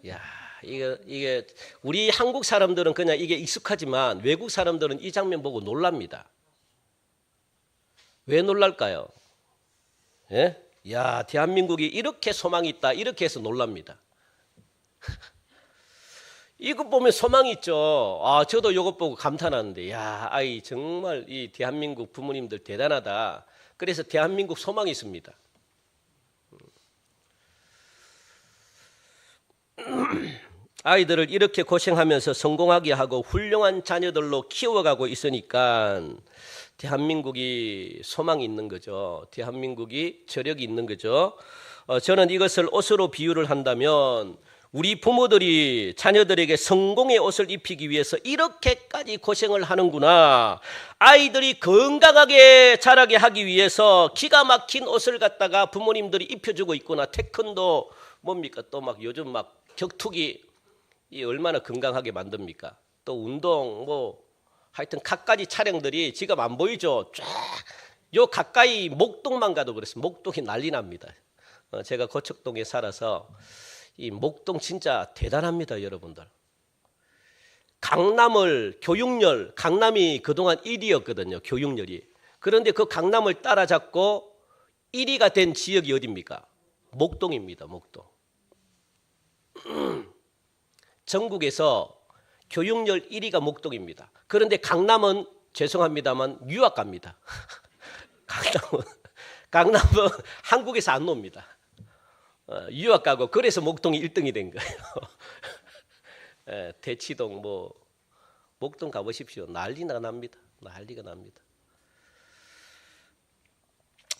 야, 이게 우리 한국 사람들은 그냥 이게 익숙하지만 외국 사람들은 이 장면 보고 놀랍니다. 왜 놀랄까요? 예? 야, 대한민국이 이렇게 소망이 있다. 이렇게 해서 놀랍니다. 이거 보면 소망이 있죠. 아, 저도 이것 보고 감탄하는데, 야, 아이 정말 이 대한민국 부모님들 대단하다. 그래서 대한민국 소망이 있습니다. 아이들을 이렇게 고생하면서 성공하게 하고 훌륭한 자녀들로 키워가고 있으니까 대한민국이 소망이 있는 거죠. 대한민국이 저력이 있는 거죠. 저는 이것을 옷으로 비유를 한다면 우리 부모들이 자녀들에게 성공의 옷을 입히기 위해서 이렇게까지 고생을 하는구나. 아이들이 건강하게 자라게 하기 위해서 기가 막힌 옷을 갖다가 부모님들이 입혀주고 있구나. 태권도 뭡니까? 또 막 요즘 막 격투기 이 얼마나 건강하게 만듭니까? 또 운동 뭐 하여튼 갖가지 차량들이 지금 안 보이죠? 쫙 요 가까이 목동만 가도 그랬어요. 목동이 난리 납니다. 제가 고척동에 살아서 이 목동 진짜 대단합니다, 여러분들. 강남을 교육열, 강남이 그동안 1위였거든요, 교육열이. 그런데 그 강남을 따라잡고 1위가 된 지역이 어디입니까? 목동입니다, 목동. 전국에서 교육열 1위가 목동입니다. 그런데 강남은 죄송합니다만 유학 갑니다. 강남은 한국에서 안 놉니다. 유학 가고 그래서 목동이 1등이 된 거예요. 대치동 뭐 목동 가보십시오. 난리가 납니다. 난리가 납니다.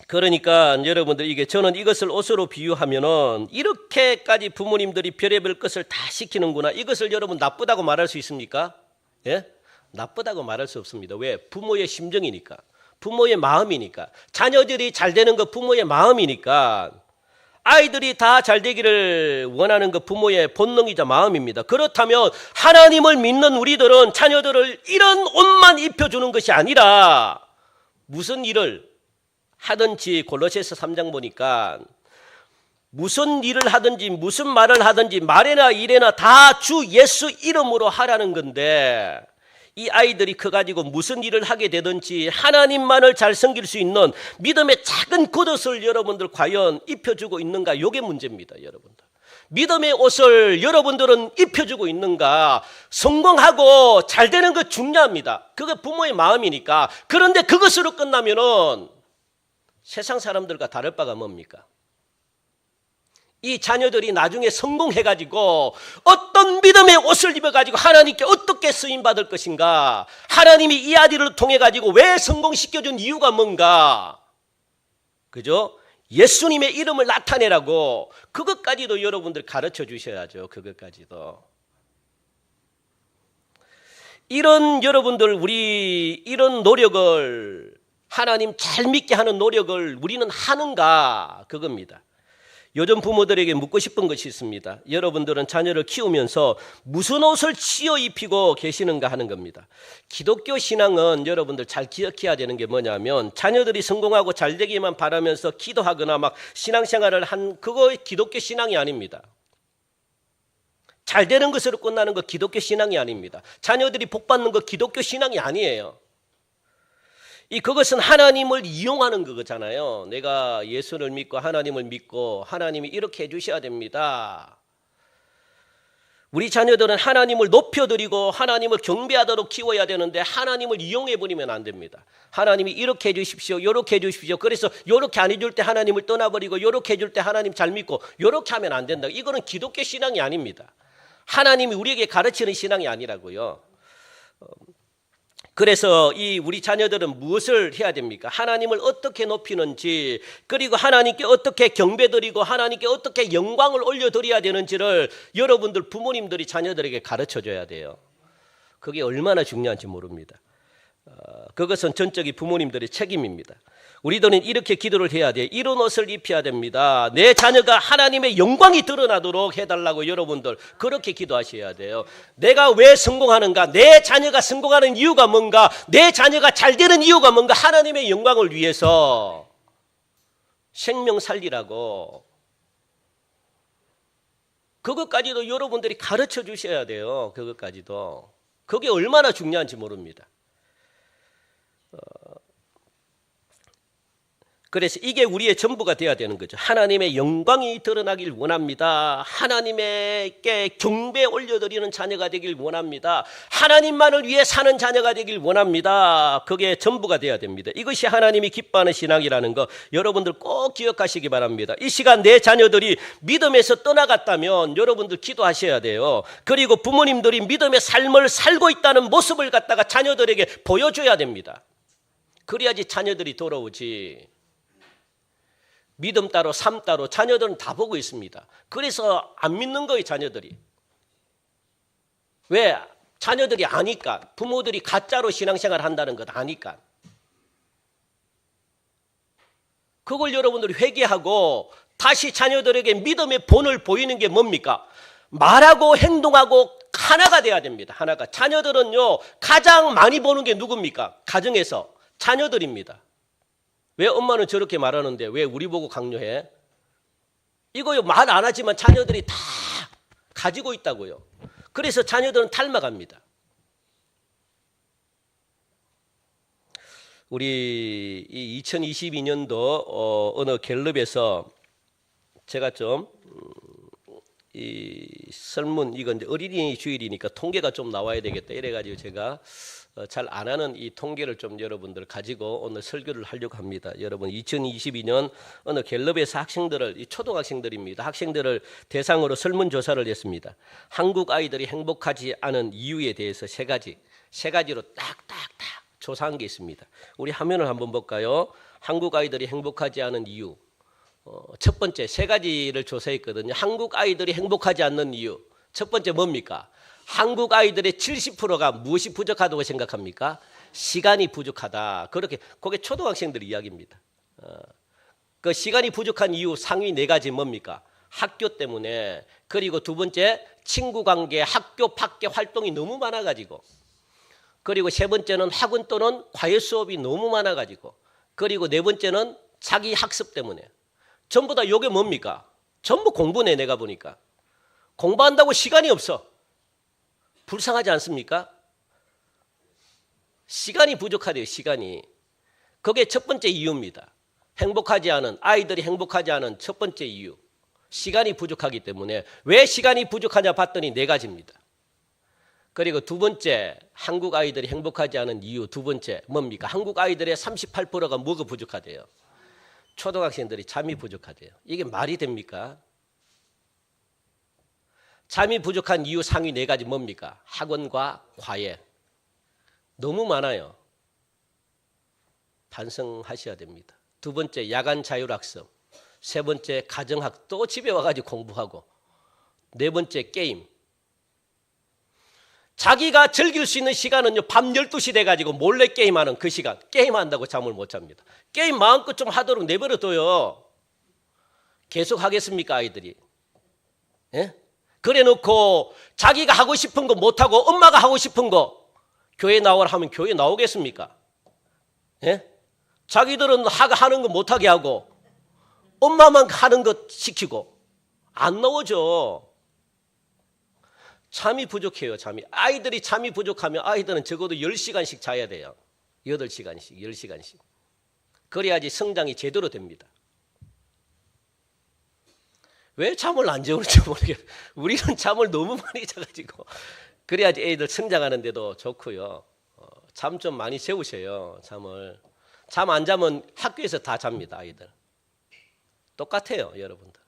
그러니까 여러분들 이게 저는 이것을 옷으로 비유하면은 이렇게까지 부모님들이 별의별 것을 다 시키는구나. 이것을 여러분 나쁘다고 말할 수 있습니까? 예? 나쁘다고 말할 수 없습니다. 왜? 부모의 심정이니까. 부모의 마음이니까. 자녀들이 잘 되는 거 부모의 마음이니까. 아이들이 다 잘 되기를 원하는 거 부모의 본능이자 마음입니다. 그렇다면 하나님을 믿는 우리들은 자녀들을 이런 옷만 입혀주는 것이 아니라 무슨 일을 하든지 골로새서 3장 보니까 무슨 일을 하든지 무슨 말을 하든지 말이나 일이나 다 주 예수 이름으로 하라는 건데 이 아이들이 커가지고 무슨 일을 하게 되든지 하나님만을 잘 섬길 수 있는 믿음의 작은 겉옷을 여러분들 과연 입혀주고 있는가? 이게 문제입니다, 여러분들. 믿음의 옷을 여러분들은 입혀주고 있는가? 성공하고 잘 되는 것 중요합니다. 그게 부모의 마음이니까. 그런데 그것으로 끝나면은 세상 사람들과 다를 바가 뭡니까? 이 자녀들이 나중에 성공해가지고 어떤 믿음의 옷을 입어가지고 하나님께 어떻게 쓰임받을 것인가? 하나님이 이 아들을 통해가지고 왜 성공시켜준 이유가 뭔가? 그죠? 예수님의 이름을 나타내라고 그것까지도 여러분들 가르쳐 주셔야죠. 그것까지도. 이런 여러분들 우리 이런 노력을 하나님 잘 믿게 하는 노력을 우리는 하는가? 그겁니다. 요즘 부모들에게 묻고 싶은 것이 있습니다. 여러분들은 자녀를 키우면서 무슨 옷을 지어 입히고 계시는가 하는 겁니다. 기독교 신앙은 여러분들 잘 기억해야 되는 게 뭐냐면 자녀들이 성공하고 잘 되기만 바라면서 기도하거나 막 신앙생활을 한 그거 기독교 신앙이 아닙니다. 잘 되는 것으로 끝나는 거 기독교 신앙이 아닙니다. 자녀들이 복 받는 거 기독교 신앙이 아니에요. 그것은 하나님을 이용하는 거잖아요. 내가 예수를 믿고 하나님을 믿고 하나님이 이렇게 해주셔야 됩니다. 우리 자녀들은 하나님을 높여드리고 하나님을 경배하도록 키워야 되는데 하나님을 이용해버리면 안 됩니다. 하나님이 이렇게 해주십시오. 이렇게 해주십시오. 그래서 이렇게 안 해줄 때 하나님을 떠나버리고 이렇게 해줄 때 하나님 잘 믿고 이렇게 하면 안 된다. 이거는 기독교 신앙이 아닙니다. 하나님이 우리에게 가르치는 신앙이 아니라고요. 그래서 이 우리 자녀들은 무엇을 해야 됩니까? 하나님을 어떻게 높이는지, 그리고 하나님께 어떻게 경배드리고 하나님께 어떻게 영광을 올려드려야 되는지를 여러분들 부모님들이 자녀들에게 가르쳐줘야 돼요. 그게 얼마나 중요한지 모릅니다. 그것은 전적인 부모님들의 책임입니다. 우리들은 이렇게 기도를 해야 돼요. 이런 옷을 입혀야 됩니다. 내 자녀가 하나님의 영광이 드러나도록 해달라고 여러분들 그렇게 기도하셔야 돼요. 내가 왜 성공하는가? 내 자녀가 성공하는 이유가 뭔가? 내 자녀가 잘 되는 이유가 뭔가? 하나님의 영광을 위해서 생명 살리라고. 그것까지도 여러분들이 가르쳐 주셔야 돼요. 그것까지도. 그게 얼마나 중요한지 모릅니다. 그래서 이게 우리의 전부가 되어야 되는 거죠. 하나님의 영광이 드러나길 원합니다. 하나님께 경배 올려드리는 자녀가 되길 원합니다. 하나님만을 위해 사는 자녀가 되길 원합니다. 그게 전부가 되어야 됩니다. 이것이 하나님이 기뻐하는 신앙이라는 거 여러분들 꼭 기억하시기 바랍니다. 이 시간 내 자녀들이 믿음에서 떠나갔다면 여러분들 기도하셔야 돼요. 그리고 부모님들이 믿음의 삶을 살고 있다는 모습을 갖다가 자녀들에게 보여줘야 됩니다. 그래야지 자녀들이 돌아오지. 믿음 따로 삶 따로 자녀들은 다 보고 있습니다. 그래서 안 믿는 거예요, 자녀들이. 왜? 자녀들이 아니까. 부모들이 가짜로 신앙생활 한다는 것 아니까. 그걸 여러분들이 회개하고 다시 자녀들에게 믿음의 본을 보이는 게 뭡니까? 말하고 행동하고 하나가 돼야 됩니다. 하나가. 자녀들은요, 가장 많이 보는 게 누굽니까? 가정에서 자녀들입니다. 왜 엄마는 저렇게 말하는데 왜 우리 보고 강요해? 이거요, 말 안 하지만 자녀들이 다 가지고 있다고요. 그래서 자녀들은 닮아갑니다. 우리 2022년도 어느 갤럽에서 제가 좀 이 설문, 이건 이제 어린이 주일이니까 통계가 좀 나와야 되겠다 이래가지고 제가 잘 안 하는 이 통계를 좀 여러분들 가지고 오늘 설교를 하려고 합니다. 여러분 2022년 어느 갤럽에서 학생들을, 이 초등학생들입니다. 학생들을 대상으로 설문조사를 했습니다. 한국 아이들이 행복하지 않은 이유에 대해서 세 가지로 딱딱딱 조사한 게 있습니다. 우리 화면을 한번 볼까요? 한국 아이들이 행복하지 않은 이유. 첫 번째 세 가지를 조사했거든요. 한국 아이들이 행복하지 않는 이유. 첫 번째 뭡니까? 한국 아이들의 70%가 무엇이 부족하다고 생각합니까? 시간이 부족하다. 그렇게 그게 초등학생들 이야기입니다. 그 시간이 부족한 이유 상위 네 가지 뭡니까? 학교 때문에. 그리고 두 번째 친구 관계, 학교 밖에 활동이 너무 많아가지고. 그리고 세 번째는 학원 또는 과외 수업이 너무 많아가지고. 그리고 네 번째는 자기 학습 때문에. 전부 다 이게 뭡니까? 전부 공부네. 내가 보니까 공부한다고 시간이 없어. 불쌍하지 않습니까? 시간이 부족하대요. 시간이. 그게 첫 번째 이유입니다. 행복하지 않은, 아이들이 행복하지 않은 첫 번째 이유, 시간이 부족하기 때문에. 왜 시간이 부족하냐 봤더니 네 가지입니다. 그리고 두 번째, 한국 아이들이 행복하지 않은 이유 두 번째 뭡니까? 한국 아이들의 38%가 뭐가 부족하대요? 초등학생들이 잠이 부족하대요. 이게 말이 됩니까? 잠이 부족한 이유 상위 네 가지 뭡니까? 학원과 과외. 너무 많아요. 반성하셔야 됩니다. 두 번째 야간 자율학습. 세 번째 가정학, 또 집에 와가지고 공부하고. 네 번째 게임. 자기가 즐길 수 있는 시간은요, 밤 12시 돼가지고 몰래 게임하는 그 시간. 게임한다고 잠을 못 잡니다. 게임 마음껏 좀 하도록 내버려둬요. 계속 하겠습니까, 아이들이? 예? 그래 놓고 자기가 하고 싶은 거 못하고 엄마가 하고 싶은 거 교회 나오라 하면 교회 나오겠습니까? 예? 자기들은 하는 거 못하게 하고 엄마만 하는 거 시키고 안 나오죠. 잠이 부족해요. 잠이. 아이들이 잠이 부족하면 아이들은 적어도 10시간씩 자야 돼요. 8시간씩 10시간씩. 그래야지 성장이 제대로 됩니다. 왜 잠을 안 재우는지 모르겠어요. 우리는 잠을 너무 많이 자가지고. 그래야지 애들 성장하는 데도 좋고요. 잠 좀 많이 재우셔요. 잠을. 잠 안 자면 학교에서 다 잡니다. 아이들. 똑같아요. 여러분들.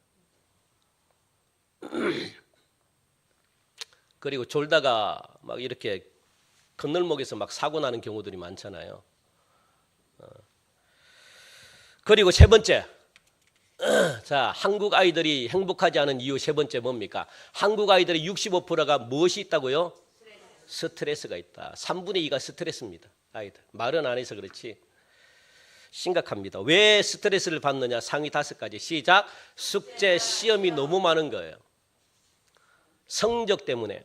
그리고 졸다가 막 이렇게 건널목에서 막 사고 나는 경우들이 많잖아요. 그리고 세 번째, 자, 한국 아이들이 행복하지 않은 이유 세 번째 뭡니까? 한국 아이들의 65%가 무엇이 있다고요? 스트레스가 있다. 3분의 2가 스트레스입니다. 아이들 말은 안 해서 그렇지 심각합니다. 왜 스트레스를 받느냐? 상위 5가지. 시작. 숙제, 시험이 너무 많은 거예요. 성적 때문에.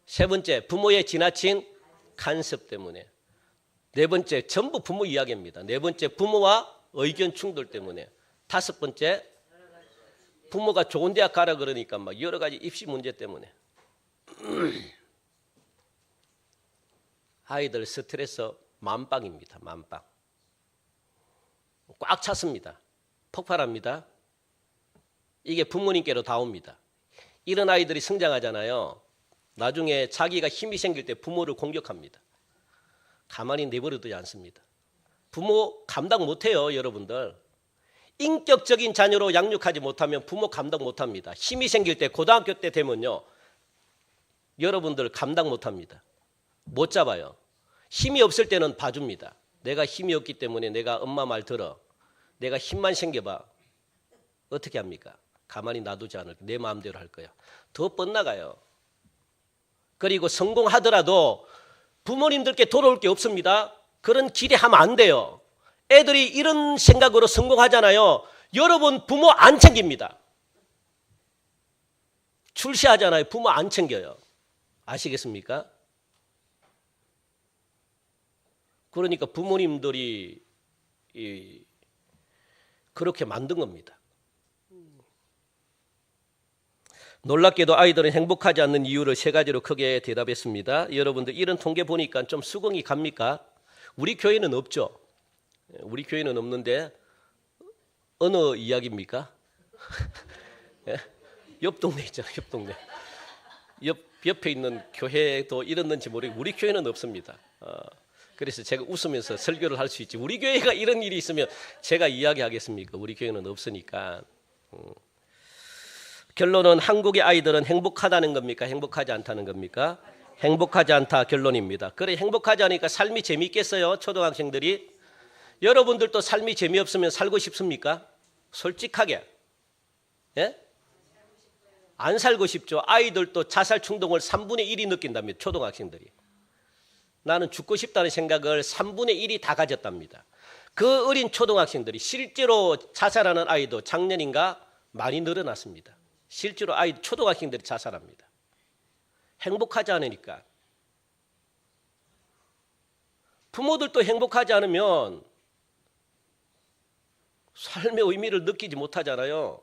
세 번째, 부모의 지나친 간섭 때문에. 네 번째, 전부 부모 이야기입니다. 네 번째, 부모와 의견 충돌 때문에. 다섯 번째, 부모가 좋은 대학 가라 그러니까 막 여러 가지 입시 문제 때문에. 아이들 스트레스 만빵입니다. 만빵. 꽉 찼습니다. 폭발합니다. 이게 부모님께로 다 옵니다. 이런 아이들이 성장하잖아요. 나중에 자기가 힘이 생길 때 부모를 공격합니다. 가만히 내버려두지 않습니다. 부모 감당 못해요, 여러분들. 인격적인 자녀로 양육하지 못하면 부모 감당 못합니다. 힘이 생길 때 고등학교 때 되면요, 여러분들 감당 못합니다. 못 잡아요. 힘이 없을 때는 봐줍니다. 내가 힘이 없기 때문에 내가 엄마 말 들어. 내가 힘만 생겨봐. 어떻게 합니까? 가만히 놔두지 않을 거야. 내 마음대로 할 거야. 더 뻗나가요. 그리고 성공하더라도 부모님들께 돌아올 게 없습니다. 그런 기대하면 안 돼요. 애들이 이런 생각으로 성공하잖아요. 여러분 부모 안 챙깁니다. 출세하잖아요. 부모 안 챙겨요. 아시겠습니까? 그러니까 부모님들이 그렇게 만든 겁니다. 놀랍게도 아이들은 행복하지 않는 이유를 세 가지로 크게 대답했습니다. 여러분들 이런 통계 보니까 좀 수긍이 갑니까? 우리 교회는 없죠. 우리 교회는 없는데 어느 이야기입니까? 옆 동네 있잖아요. 옆 동네. 옆에 있는 교회도 이랬는지 모르겠고 우리 교회는 없습니다. 그래서 제가 웃으면서 설교를 할 수 있지. 우리 교회가 이런 일이 있으면 제가 이야기하겠습니까? 우리 교회는 없으니까. 결론은 한국의 아이들은 행복하다는 겁니까? 행복하지 않다는 겁니까? 행복하지 않다 결론입니다. 그래 행복하지 않으니까 삶이 재미있겠어요? 초등학생들이? 여러분들도 삶이 재미없으면 살고 싶습니까? 솔직하게. 예? 안 살고 싶죠. 아이들도 자살 충동을 3분의 1이 느낀답니다. 초등학생들이. 나는 죽고 싶다는 생각을 3분의 1이 다 가졌답니다. 그 어린 초등학생들이 실제로 자살하는 아이도 작년인가 많이 늘어났습니다. 실제로 초등학생들이 자살합니다. 행복하지 않으니까. 부모들도 행복하지 않으면 삶의 의미를 느끼지 못하잖아요.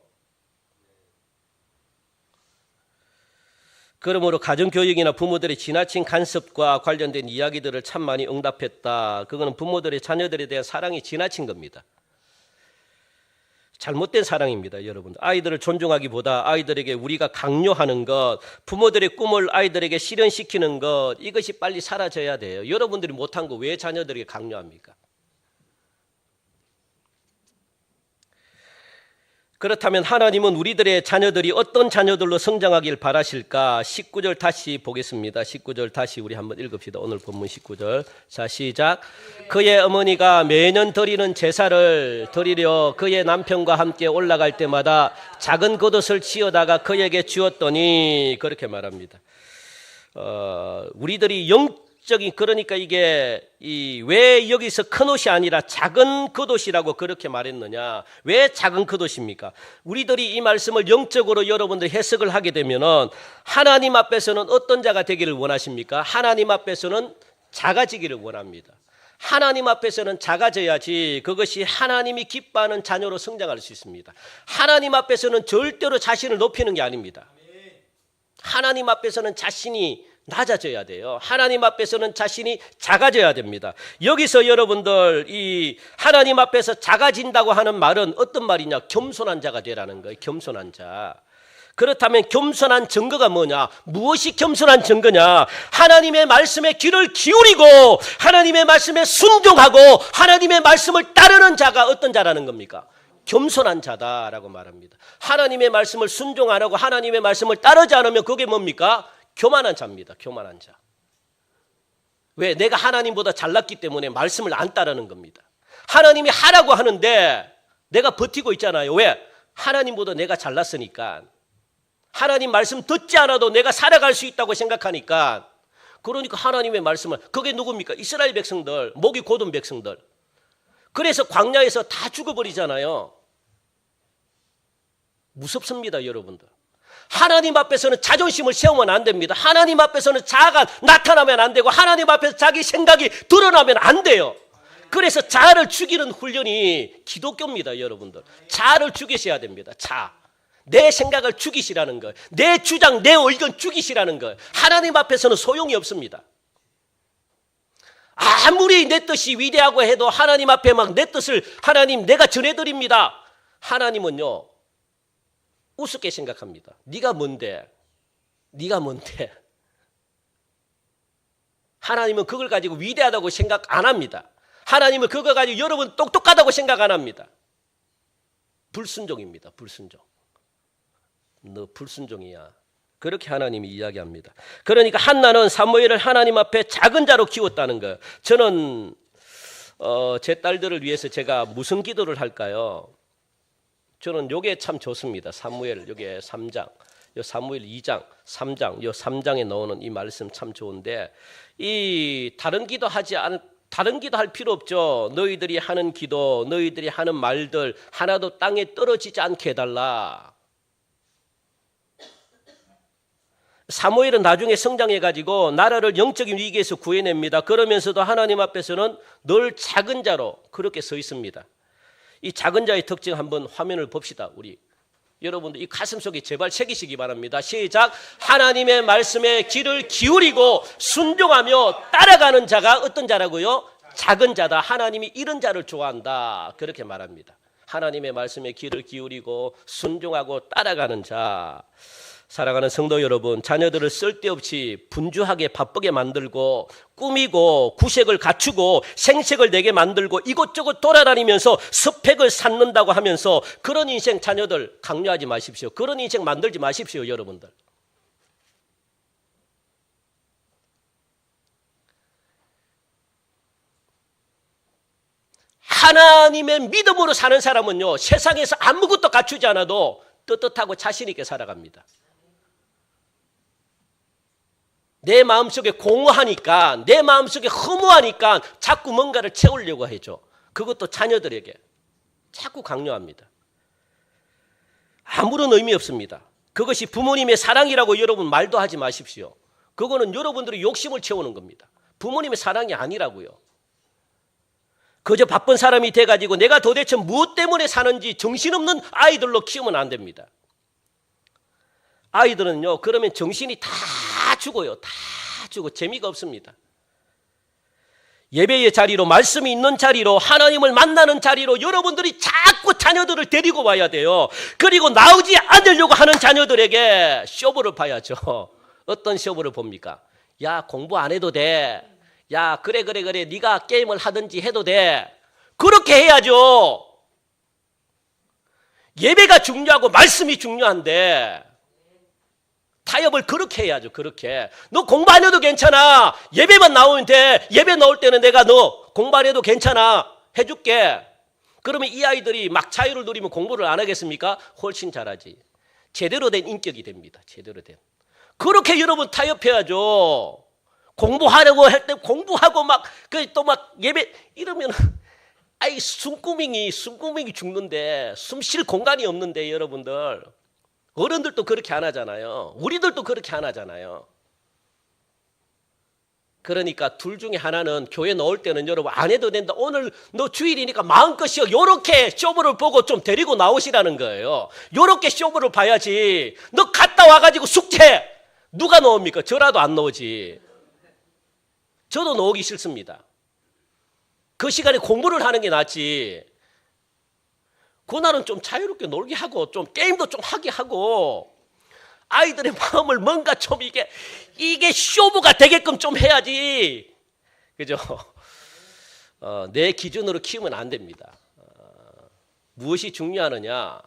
그러므로 가정교육이나 부모들의 지나친 간섭과 관련된 이야기들을 참 많이 응답했다. 그거는 부모들의 자녀들에 대한 사랑이 지나친 겁니다. 잘못된 사랑입니다, 여러분들. 아이들을 존중하기보다 아이들에게 우리가 강요하는 것, 부모들의 꿈을 아이들에게 실현시키는 것, 이것이 빨리 사라져야 돼요. 여러분들이 못한 거 왜 자녀들에게 강요합니까? 그렇다면 하나님은 우리들의 자녀들이 어떤 자녀들로 성장하길 바라실까? 19절 다시 보겠습니다. 19절 다시 우리 한번 읽읍시다. 오늘 본문 19절. 자, 시작. 그의 어머니가 매년 드리는 제사를 드리려 그의 남편과 함께 올라갈 때마다 작은 겉옷을 치어다가 그에게 주었더니, 그렇게 말합니다. 우리들이 그러니까 이게 왜 여기서 큰 옷이 아니라 작은 겉옷이라고 그렇게 말했느냐? 왜 작은 겉옷입니까? 우리들이 이 말씀을 영적으로 여러분들 해석을 하게 되면은 하나님 앞에서는 어떤 자가 되기를 원하십니까? 하나님 앞에서는 작아지기를 원합니다. 하나님 앞에서는 작아져야지 그것이 하나님이 기뻐하는 자녀로 성장할 수 있습니다. 하나님 앞에서는 절대로 자신을 높이는 게 아닙니다. 하나님 앞에서는 자신이 낮아져야 돼요. 하나님 앞에서는 자신이 작아져야 됩니다. 여기서 여러분들 이 하나님 앞에서 작아진다고 하는 말은 어떤 말이냐? 겸손한 자가 되라는 거예요. 겸손한 자. 그렇다면 겸손한 증거가 뭐냐? 무엇이 겸손한 증거냐? 하나님의 말씀에 귀를 기울이고 하나님의 말씀에 순종하고 하나님의 말씀을 따르는 자가 어떤 자라는 겁니까? 겸손한 자다라고 말합니다. 하나님의 말씀을 순종 안 하고 하나님의 말씀을 따르지 않으면 그게 뭡니까? 교만한 자입니다. 교만한 자. 왜? 내가 하나님보다 잘났기 때문에 말씀을 안 따르는 겁니다. 하나님이 하라고 하는데 내가 버티고 있잖아요. 왜? 하나님보다 내가 잘났으니까. 하나님 말씀 듣지 않아도 내가 살아갈 수 있다고 생각하니까. 그러니까 하나님의 말씀을, 그게 누굽니까? 이스라엘 백성들, 목이 곧은 백성들. 그래서 광야에서 다 죽어버리잖아요. 무섭습니다, 여러분들. 하나님 앞에서는 자존심을 세우면 안 됩니다. 하나님 앞에서는 자아가 나타나면 안 되고 하나님 앞에서 자기 생각이 드러나면 안 돼요. 그래서 자아를 죽이는 훈련이 기독교입니다, 여러분들. 자아를 죽이셔야 됩니다. 자아. 내 생각을 죽이시라는 거예요. 내 주장, 내 의견 죽이시라는 거예요. 하나님 앞에서는 소용이 없습니다. 아무리 내 뜻이 위대하고 해도 하나님 앞에 막 내 뜻을 하나님 내가 전해드립니다. 하나님은요 우습게 생각합니다. 네가 뭔데? 네가 뭔데? 하나님은 그걸 가지고 위대하다고 생각 안 합니다. 하나님은 그거 가지고 여러분 똑똑하다고 생각 안 합니다. 불순종입니다. 불순종. 너 불순종이야. 그렇게 하나님이 이야기합니다. 그러니까 한나는 사무엘을 하나님 앞에 작은 자로 키웠다는 거예요. 저는 제 딸들을 위해서 제가 무슨 기도를 할까요? 저는 요게 참 좋습니다. 사무엘 요게 3장, 요 사무엘 2장, 3장, 요 3장에 나오는 이 말씀 참 좋은데 이 다른 기도 할 필요 없죠. 너희들이 하는 기도, 너희들이 하는 말들 하나도 땅에 떨어지지 않게 해달라. 사무엘은 나중에 성장해가지고 나라를 영적인 위기에서 구해냅니다. 그러면서도 하나님 앞에서는 늘 작은 자로 그렇게 서 있습니다. 이 작은 자의 특징 한번 화면을 봅시다. 우리 여러분들 이 가슴 속에 제발 새기시기 바랍니다. 시작. 하나님의 말씀에 귀를 기울이고 순종하며 따라가는 자가 어떤 자라고요? 작은 자다. 하나님이 이런 자를 좋아한다. 그렇게 말합니다. 하나님의 말씀에 귀를 기울이고 순종하고 따라가는 자. 사랑하는 성도 여러분, 자녀들을 쓸데없이 분주하게 바쁘게 만들고 꾸미고 구색을 갖추고 생색을 내게 만들고 이곳저곳 돌아다니면서 스펙을 쌓는다고 하면서 그런 인생 자녀들 강요하지 마십시오. 그런 인생 만들지 마십시오, 여러분들. 하나님의 믿음으로 사는 사람은요, 세상에서 아무것도 갖추지 않아도 떳떳하고 자신 있게 살아갑니다. 내 마음속에 공허하니까, 내 마음속에 허무하니까 자꾸 뭔가를 채우려고 하죠. 그것도 자녀들에게 자꾸 강요합니다. 아무런 의미 없습니다. 그것이 부모님의 사랑이라고 여러분 말도 하지 마십시오. 그거는 여러분들의 욕심을 채우는 겁니다. 부모님의 사랑이 아니라고요. 그저 바쁜 사람이 돼가지고 내가 도대체 무엇 때문에 사는지 정신없는 아이들로 키우면 안 됩니다. 아이들은요, 그러면 정신이 다 죽어요. 다 죽어. 재미가 없습니다. 예배의 자리로, 말씀이 있는 자리로, 하나님을 만나는 자리로 여러분들이 자꾸 자녀들을 데리고 와야 돼요. 그리고 나오지 않으려고 하는 자녀들에게 쇼부를 봐야죠. 어떤 쇼부를 봅니까? 야, 공부 안 해도 돼. 야, 그래 네가 게임을 하든지 해도 돼. 그렇게 해야죠. 예배가 중요하고 말씀이 중요한데 타협을 그렇게 해야죠. 그렇게. 너 공부 안 해도 괜찮아. 예배만 나오면 돼. 예배 나올 때는 내가 너 공부 안 해도 괜찮아. 해줄게. 그러면 이 아이들이 막 자유를 누리면 공부를 안 하겠습니까? 훨씬 잘하지. 제대로 된 인격이 됩니다. 제대로 된. 그렇게 여러분 타협해야죠. 공부하려고 할 때 공부하고 막 또 막 예배 이러면 아이 숨구멍이 죽는데 숨 쉴 공간이 없는데 여러분들 어른들도 그렇게 안 하잖아요. 우리들도 그렇게 안 하잖아요. 그러니까 둘 중에 하나는 교회 넣을 때는 여러분 안 해도 된다. 오늘 너 주일이니까 마음껏이요. 요렇게 쇼부를 보고 좀 데리고 나오시라는 거예요. 요렇게 쇼부를 봐야지. 너 갔다 와가지고 숙제 누가 넣습니까? 저라도 안 넣지. 저도 넣기 싫습니다. 그 시간에 공부를 하는 게 낫지. 그날은 좀 자유롭게 놀게 하고 좀 게임도 좀 하게 하고 아이들의 마음을 뭔가 좀 이게 쇼부가 되게끔 좀 해야지. 그죠? 내 기준으로 키우면 안 됩니다. 무엇이 중요하느냐?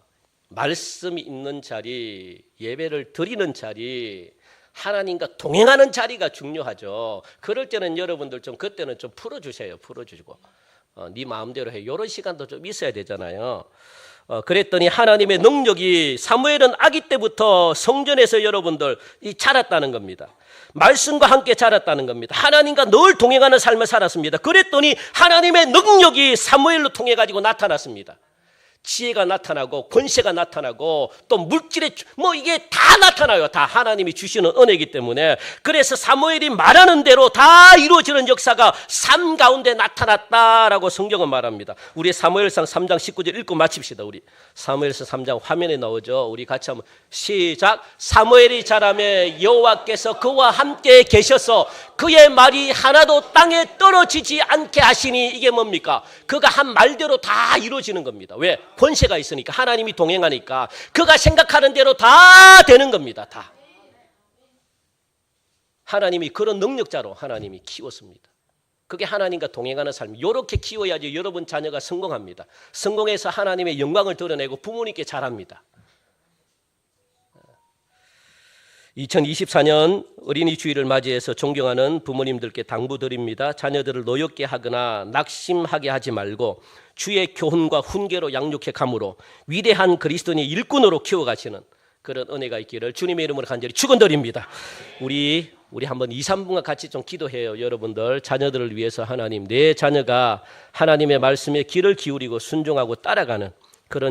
말씀이 있는 자리, 예배를 드리는 자리, 하나님과 동행하는 자리가 중요하죠. 그럴 때는 여러분들 좀 그때는 좀 풀어주세요. 풀어주시고 네 마음대로 해. 이런 시간도 좀 있어야 되잖아요. 그랬더니 하나님의 능력이 사무엘은 아기 때부터 성전에서 여러분들 자랐다는 겁니다. 말씀과 함께 자랐다는 겁니다. 하나님과 늘 동행하는 삶을 살았습니다. 그랬더니 하나님의 능력이 사무엘로 통해 가지고 나타났습니다. 지혜가 나타나고 권세가 나타나고 또 물질의 이게 다 나타나요. 다 하나님이 주시는 은혜이기 때문에. 그래서 사무엘이 말하는 대로 다 이루어지는 역사가 삶 가운데 나타났다라고 성경은 말합니다. 우리 사무엘상 3장 19절 읽고 마칩시다. 우리 사무엘상 3장 화면에 나오죠. 우리 같이 한번 시작. 사무엘이 자라매 여호와께서 그와 함께 계셔서 그의 말이 하나도 땅에 떨어지지 않게 하시니, 이게 뭡니까? 그가 한 말대로 다 이루어지는 겁니다. 왜? 권세가 있으니까, 하나님이 동행하니까 그가 생각하는 대로 다 되는 겁니다. 다. 하나님이 그런 능력자로 하나님이 키웠습니다. 그게 하나님과 동행하는 삶. 이렇게 키워야지 여러분 자녀가 성공합니다. 성공해서 하나님의 영광을 드러내고 부모님께 잘합니다. 2024년 어린이 주일을 맞이해서 존경하는 부모님들께 당부드립니다. 자녀들을 노엽게 하거나 낙심하게 하지 말고 주의 교훈과 훈계로 양육해 감으로 위대한 그리스도인의 일꾼으로 키워가시는 그런 은혜가 있기를 주님의 이름으로 간절히 축원드립니다. 우리 한번 2, 3분간 같이 좀 기도해요. 여러분들 자녀들을 위해서 하나님, 내 자녀가 하나님의 말씀에 귀를 기울이고 순종하고 따라가는 그런